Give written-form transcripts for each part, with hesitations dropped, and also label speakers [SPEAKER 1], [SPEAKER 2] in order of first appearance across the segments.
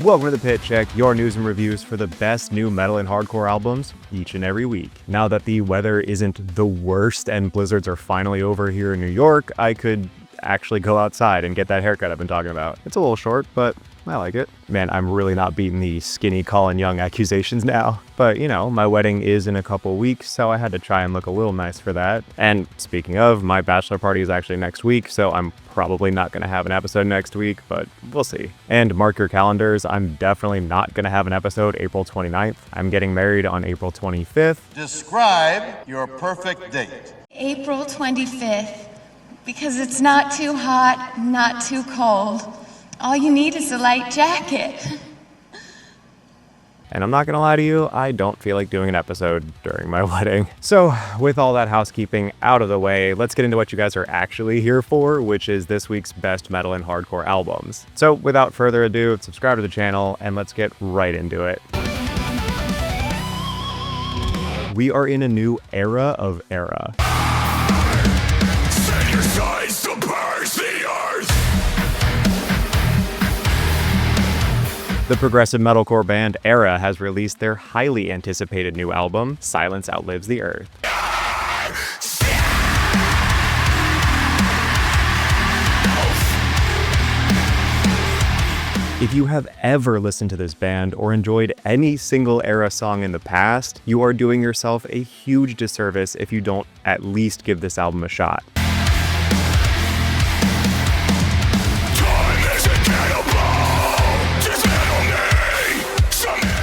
[SPEAKER 1] Welcome to The Pit Check, your news and reviews for the best new metal and hardcore albums each and every week. Now that the weather isn't the worst and blizzards are finally over here in New York, I could actually go outside and get that haircut I've been talking about. It's a little short, but I like it. Man, I'm really not beating the skinny Colin Young accusations now. But, you know, my wedding is in a couple weeks, so I had to try and look a little nice for that. And speaking of, my bachelor party is actually next week, so I'm probably not going to have an episode next week, but we'll see. And mark your calendars, I'm definitely not going to have an episode April 29th. I'm getting married on April 25th.
[SPEAKER 2] Describe your perfect date.
[SPEAKER 3] April 25th, because it's not too hot, not too cold. All you need is a light jacket.
[SPEAKER 1] And I'm not gonna lie to you, I don't feel like doing an episode during my wedding. So with all that housekeeping out of the way, let's get into what you guys are actually here for, which is this week's best metal and hardcore albums. So without further ado, subscribe to the channel and let's get right into it. We are in a new era of Erra.
[SPEAKER 4] Set your sights to purge the earth.
[SPEAKER 1] The progressive metalcore band Erra has released their highly anticipated new album, Silence Outlives the Earth. If you have ever listened to this band or enjoyed any single Erra song in the past, you are doing yourself a huge disservice if you don't at least give this album a shot.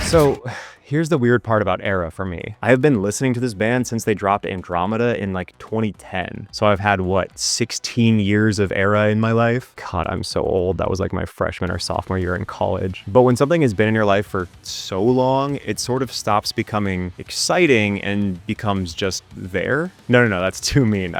[SPEAKER 1] So, here's the weird part about Erra for me. I have been listening to this band since they dropped Andromeda in like 2010. So I've had, 16 years of Erra in my life? God, I'm so old. That was like my freshman or sophomore year in college. But when something has been in your life for so long, it sort of stops becoming exciting and becomes just there. No, that's too mean.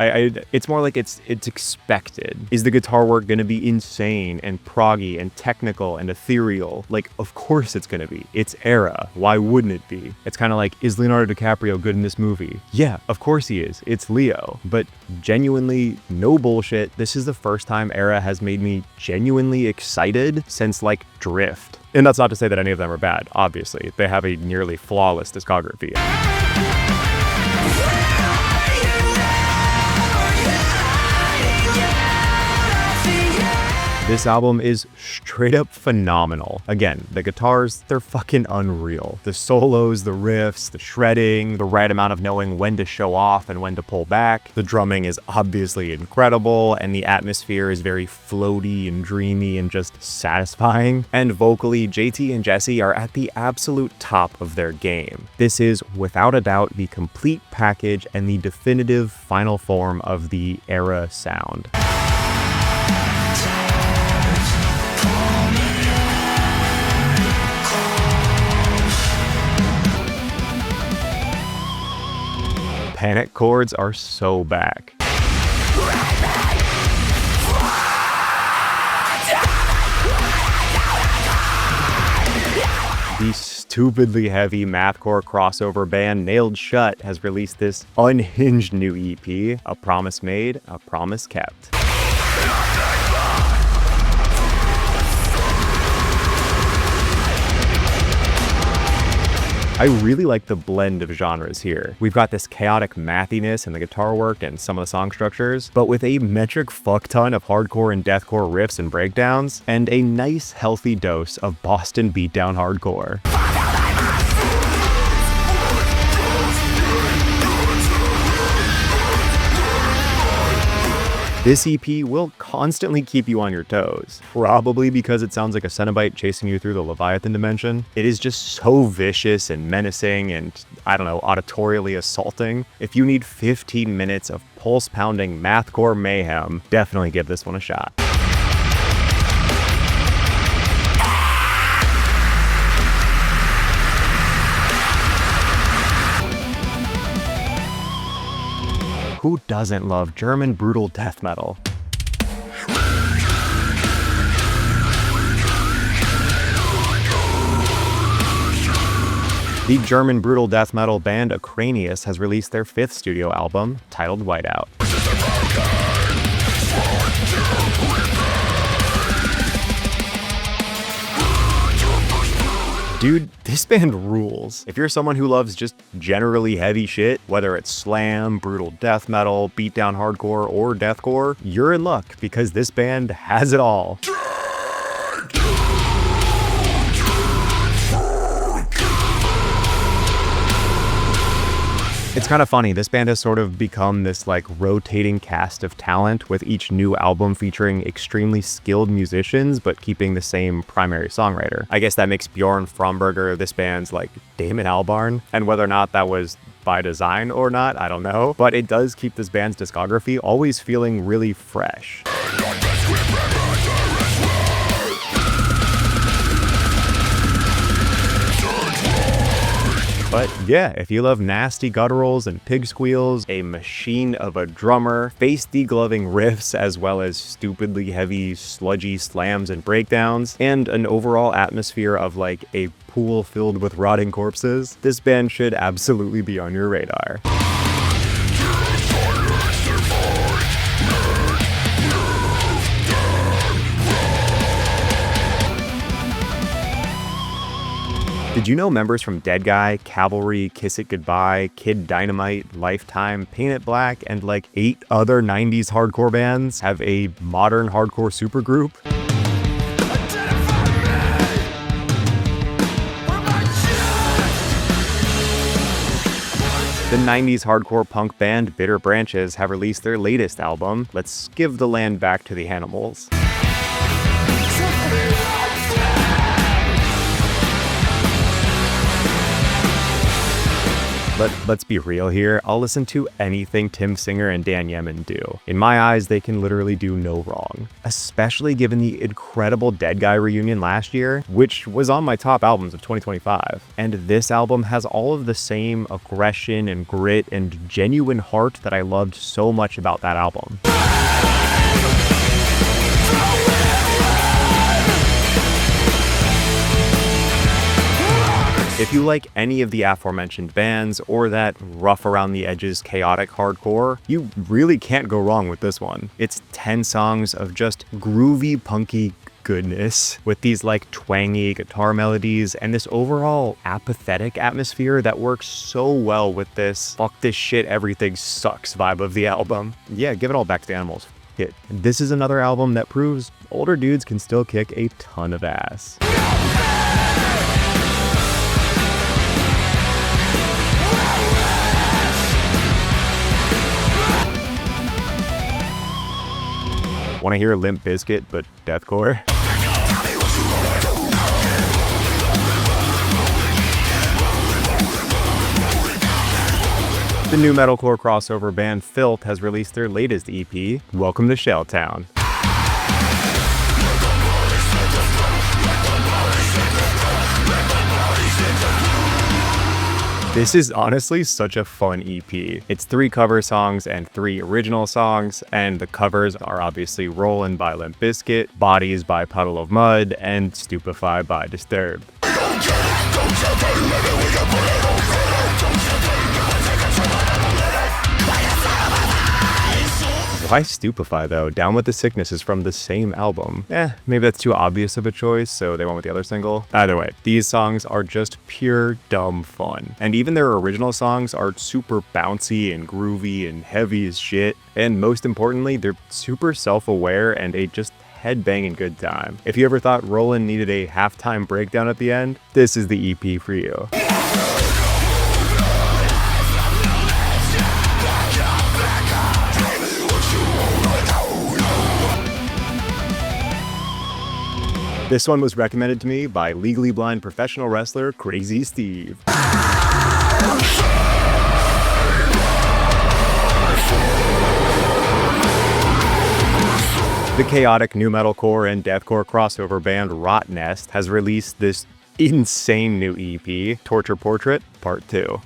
[SPEAKER 1] It's more like it's expected. Is the guitar work gonna be insane and proggy and technical and ethereal? Like, of course it's gonna be. It's Erra. Why wouldn't it be? It's kind of like, is Leonardo DiCaprio good in this movie? Yeah, of course he is. It's Leo. But genuinely, no bullshit, this is the first time Erra has made me genuinely excited since like Drift. And that's not to say that any of them are bad, obviously. They have a nearly flawless discography. This album is straight up phenomenal. Again, the guitars, they're fucking unreal. The solos, the riffs, the shredding, the right amount of knowing when to show off and when to pull back. The drumming is obviously incredible, and the atmosphere is very floaty and dreamy and just satisfying. And vocally, JT and Jesse are at the absolute top of their game. This is, without a doubt, the complete package and the definitive final form of the Erra sound. Panic chords are so back. The stupidly heavy Mathcore crossover band Nailed Shut has released this unhinged new EP, A Promise Made, A Promise Kept. I really like the blend of genres here. We've got this chaotic mathiness in the guitar work and some of the song structures, but with a metric fuck ton of hardcore and deathcore riffs and breakdowns, and a nice healthy dose of Boston beatdown hardcore. This EP will constantly keep you on your toes, probably because it sounds like a Xenobiotic chasing you through the Leviathan dimension. It is just so vicious and menacing and, auditorially assaulting. If you need 15 minutes of pulse-pounding Mathcore mayhem, definitely give this one a shot. Who doesn't love German brutal death metal? The German brutal death metal band Acranius has released their 5th studio album, titled Whiteout. Dude, this band rules. If you're someone who loves just generally heavy shit, whether it's slam, brutal death metal, beatdown hardcore, or deathcore, you're in luck because this band has it all. It's kind of funny, this band has sort of become this like rotating cast of talent, with each new album featuring extremely skilled musicians but keeping the same primary songwriter. I guess that makes Bjorn Fromberger this band's like Damon Albarn, and whether or not that was by design or not, I don't know, but it does keep this band's discography always feeling really fresh. But yeah, if you love nasty gutturals and pig squeals, a machine of a drummer, face degloving riffs, as well as stupidly heavy, sludgy slams and breakdowns, and an overall atmosphere of like a pool filled with rotting corpses, this band should absolutely be on your radar. Did you know members from Dead Guy, Cavalry, Kiss It Goodbye, Kid Dynamite, Lifetime, Paint It Black, and like 8 other 90s hardcore bands have a modern hardcore supergroup? The 90s hardcore punk band Bitter Branches have released their latest album, Let's Give the Land Back to the Animals. But let's be real here, I'll listen to anything Tim Singer and Dan Yemin do. In my eyes, they can literally do no wrong. Especially given the incredible Dead Guy reunion last year, which was on my top albums of 2025. And this album has all of the same aggression and grit and genuine heart that I loved so much about that album. If you like any of the aforementioned bands, or that rough around the edges chaotic hardcore, you really can't go wrong with this one. It's 10 songs of just groovy, punky goodness, with these like twangy guitar melodies and this overall apathetic atmosphere that works so well with this fuck this shit everything sucks vibe of the album. Yeah, give it all back to the animals. This is another album that proves older dudes can still kick a ton of ass. Want to hear Limp Bizkit, but deathcore? The new metalcore crossover band Filth has released their latest EP, Welcome to Shelltown. This is honestly such a fun EP. It's 3 cover songs and 3 original songs, and the covers are obviously Rollin' by Limp Bizkit, Bodies by Puddle of Mud, and Stupefy by Disturbed. Why Stupefy though? Down with the Sickness is from the same album. Maybe that's too obvious of a choice, so they went with the other single. Either way, these songs are just pure dumb fun. And even their original songs are super bouncy and groovy and heavy as shit. And most importantly, they're super self-aware and a just headbanging good time. If you ever thought Rollin' needed a halftime breakdown at the end, this is the EP for you. This one was recommended to me by legally blind professional wrestler Crazy Steve. The chaotic Numetalcore and deathcore crossover band Rotnest has released this insane new EP, Torture Portrait Part 2.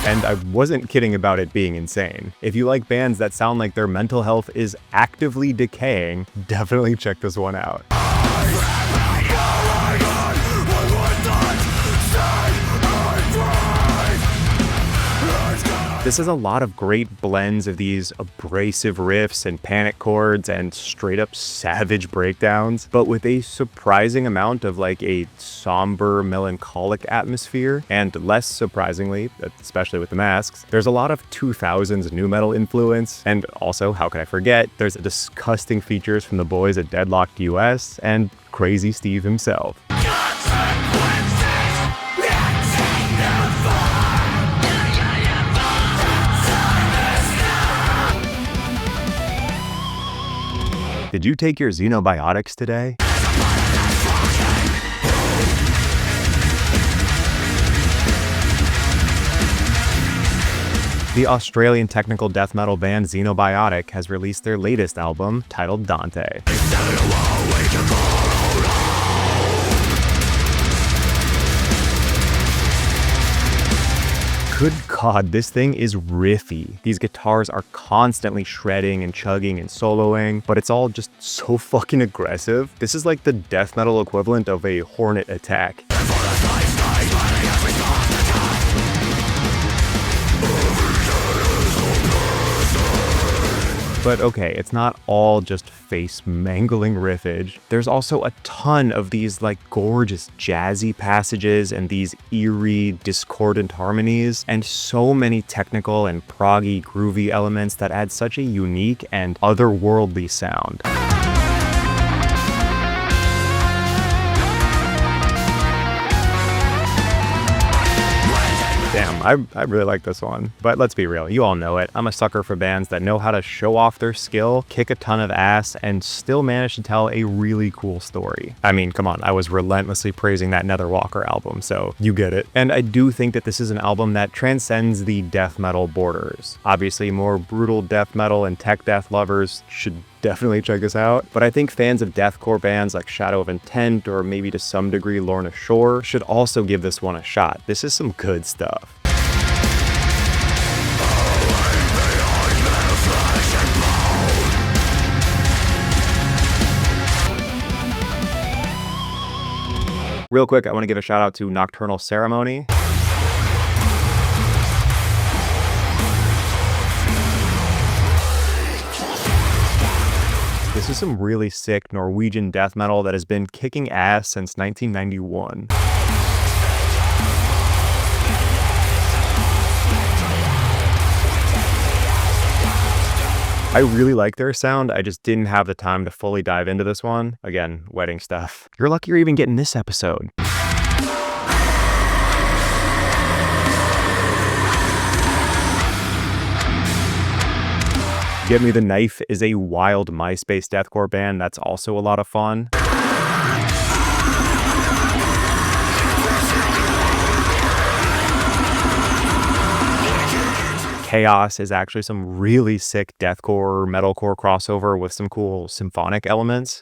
[SPEAKER 1] And I wasn't kidding about it being insane. If you like bands that sound like their mental health is actively decaying, definitely check this one out. This is a lot of great blends of these abrasive riffs and panic chords and straight up savage breakdowns, but with a surprising amount of like a somber, melancholic atmosphere. And less surprisingly, especially with the masks, there's a lot of 2000s nu metal influence. And also, how could I forget, there's disgusting features from the boys at Deadlocked US and Crazy Steve himself. Did you take your Xenobiotics today? The Australian technical death metal band Xenobiotic has released their latest album, titled Dante. Good God, this thing is riffy. These guitars are constantly shredding and chugging and soloing, but it's all just so fucking aggressive. This is like the death metal equivalent of a Hornet attack. But okay, it's not all just face-mangling riffage. There's also a ton of these like gorgeous jazzy passages and these eerie, discordant harmonies, and so many technical and proggy, groovy elements that add such a unique and otherworldly sound. Damn, I really like this one. But let's be real, you all know it. I'm a sucker for bands that know how to show off their skill, kick a ton of ass, and still manage to tell a really cool story. I mean, come on, I was relentlessly praising that Netherwalker album, so you get it. And I do think that this is an album that transcends the death metal borders. Obviously, more brutal death metal and tech death lovers should definitely check this out, but I think fans of deathcore bands like Shadow of Intent or maybe to some degree Lorna Shore should also give this one a shot. This is some good stuff. Real quick, I want to give a shout out to Nocturnal Ceremony. This is some really sick Norwegian death metal that has been kicking ass since 1991. I really like their sound, I just didn't have the time to fully dive into this one. Again, wedding stuff. You're lucky you're even getting this episode. Get Me the Knife is a wild MySpace deathcore band that's also a lot of fun. Kheos is actually some really sick deathcore, metalcore crossover with some cool symphonic elements.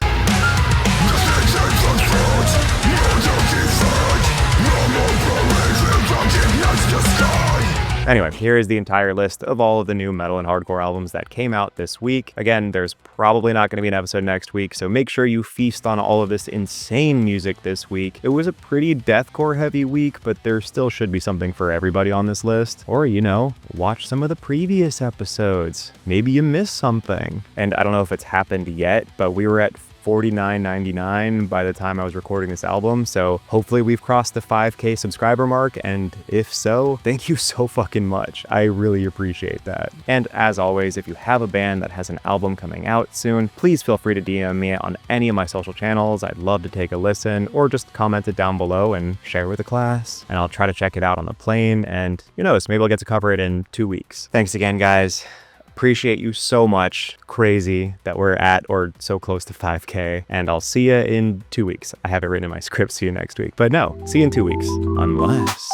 [SPEAKER 1] Anyway, here is the entire list of all of the new metal and hardcore albums that came out this week. Again, there's probably not going to be an episode next week, so make sure you feast on all of this insane music this week. It was a pretty deathcore heavy week, but there still should be something for everybody on this list. Or, you know, watch some of the previous episodes. Maybe you missed something. And I don't know if it's happened yet, but we were at $49.99 by the time I was recording this album, so hopefully we've crossed the 5K subscriber mark, and if so, thank you so fucking much. I really appreciate that. And as always, if you have a band that has an album coming out soon, please feel free to DM me on any of my social channels. I'd love to take a listen, or just comment it down below and share with the class, and I'll try to check it out on the plane, and who knows, maybe I'll get to cover it in 2 weeks. Thanks again, guys. Appreciate you so much. Crazy that we're at or so close to 5K, and I'll see you in 2 weeks. I have it written in my script, see you next week, but no, see you in 2 weeks, unless...